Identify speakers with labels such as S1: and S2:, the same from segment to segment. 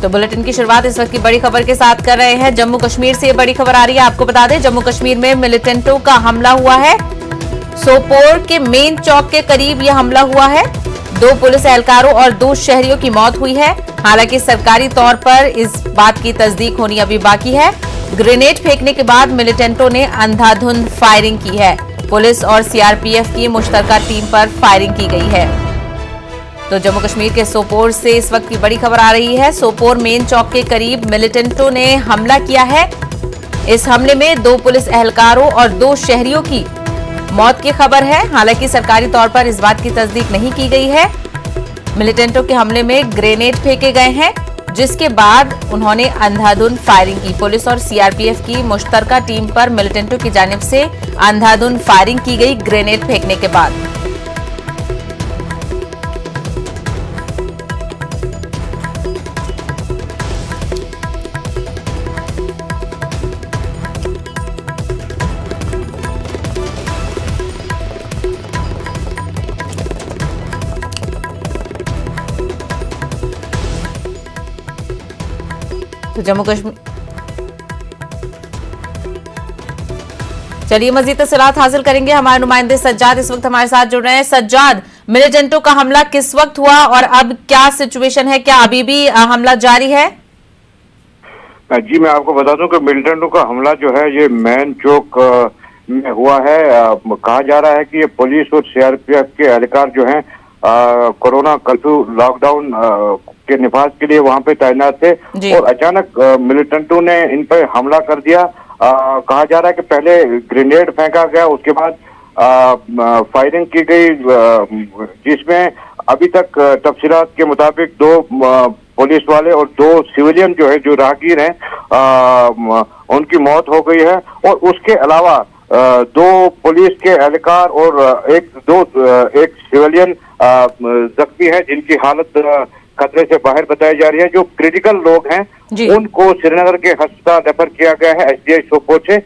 S1: तो बुलेटिन की शुरुआत इस वक्त की बड़ी खबर के साथ कर रहे हैं। जम्मू कश्मीर से ये बड़ी खबर आ रही है। आपको बता दें, जम्मू कश्मीर में मिलिटेंटों का हमला हुआ है। सोपोर के मेन चौक के करीब यह हमला हुआ है। 2 पुलिस एहलकारों और 2 शहरियों की मौत हुई है। हालांकि सरकारी तौर पर इस बात की तस्दीक होनी अभी बाकी है। ग्रेनेड फेंकने के बाद मिलिटेंटों ने अंधाधुंध फायरिंग की है। पुलिस और सीआरपीएफ की मुश्तरका टीम पर फायरिंग की गई है। तो जम्मू कश्मीर के सोपोर से इस वक्त की बड़ी खबर आ रही है। सोपोर मेन चौक के करीब मिलिटेंटों ने हमला किया है। इस हमले में 2 पुलिस एहलकारों और 2 शहरियों की मौत की खबर है। हालांकि सरकारी तौर पर इस बात की तस्दीक नहीं की गई है। मिलिटेंटों के हमले में ग्रेनेड फेंके गए हैं, जिसके बाद उन्होंने अंधाधुंध फायरिंग की। पुलिस और सीआरपीएफ की मुश्तरका टीम पर मिलिटेंटों की जानिब से अंधाधुंध फायरिंग की गई ग्रेनेड फेंकने के बाद। तो जम्मू कश्मीर चलिए मजीद तफसीलात हासिल करेंगे। हमारे नुमाइंदे सज्जाद इस वक्त हमारे साथ जुड़ रहे हैं। सज्जाद, मिलिटेंटों का हमला किस वक्त हुआ और अब क्या सिचुएशन है? क्या अभी भी हमला जारी है?
S2: जी, मैं आपको बता दूं कि मिलिटेंटों का हमला जो है ये मेन चौक में हुआ है। कहा जा रहा है कि ये पुलिस और सीआरपीएफ के एहलकार जो हैं कोरोना कर्फ्यू लॉकडाउन के निफाज के लिए वहां पे तैनात थे और अचानक मिलिटेंटों ने इन पर हमला कर दिया। कहा जा रहा है कि पहले ग्रेनेड फेंका गया, उसके बाद फायरिंग की गई, जिसमें अभी तक तफसीलात के मुताबिक 2 पुलिस वाले और 2 सिविलियन जो है, जो राहगीर हैं, उनकी मौत हो गई है। और उसके अलावा 2 पुलिस के एहलकार और एक सिविलियन जख्मी है, जिनकी हालत खतरे से बाहर बताई जा रही है। जो क्रिटिकल लोग हैं उनको श्रीनगर के अस्पताल रेफर किया गया है एसडीआई सोपोर से।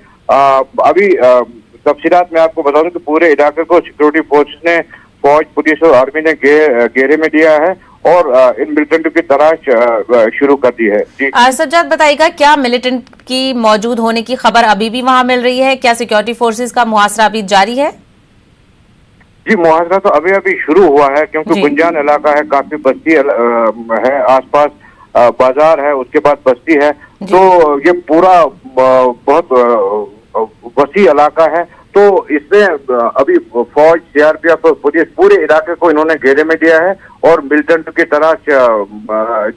S2: अभी तफसीलात में आपको बता दूं कि पूरे इलाके को सिक्योरिटी फोर्सेस ने, फौज, पुलिस और आर्मी ने घेरे में दिया है और इन मिलिटेंटों की तलाश शुरू कर दी है। जी
S1: सज्जाद, बताइएगा, क्या मिलिटेंट की मौजूद होने की खबर अभी भी वहां मिल रही है? क्या सिक्योरिटी फोर्सेस का मुहासरा अभी जारी है?
S2: जी, मुहासरा तो अभी शुरू हुआ है, क्योंकि गुंजान इलाका है, काफी बस्ती है, आसपास बाजार है, उसके बाद बस्ती है, तो ये पूरा बहुत वसी इलाका है। तो इसमें अभी फौज, सीआरपीएफ और पुलिस पूरे इलाके को इन्होंने घेरे में दिया है और मिलिटेंट की तलाश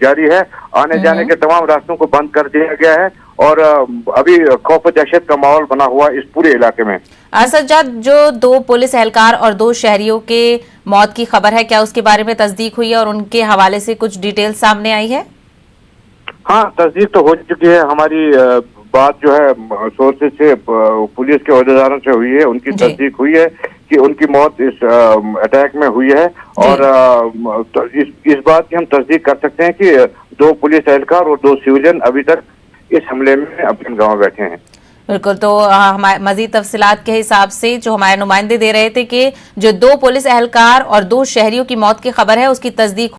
S2: जारी है। आने जाने के तमाम रास्तों को बंद कर दिया गया है और अभी खौफ और दहशत का माहौल बना हुआ इस पूरे इलाके में।
S1: सज्जाद, जो 2 पुलिस एहलकार और 2 शहरियों के मौत की खबर है, क्या उसके बारे में तस्दीक हुई है और उनके हवाले से कुछ डिटेल सामने आई है?
S2: हाँ, तस्दीक तो हो चुकी है। हमारी बात जो है सोर्सेज से, पुलिस के अहदेदारों से हुई है। उनकी तस्दीक हुई है कि उनकी मौत इस अटैक में हुई है और तो इस बात की हम तस्दीक कर सकते हैं कि 2 पुलिस एहलकार और 2 सिविलियन अभी तक इस हमले में अपने गांव बैठे हैं।
S1: बिल्कुल, तो हमारे मजीद तफसीलात के हिसाब से जो हमारे नुमाइंदे दे रहे थे कि जो 2 पुलिस एहलकार और 2 शहरियों की मौत की खबर है, उसकी तस्दीक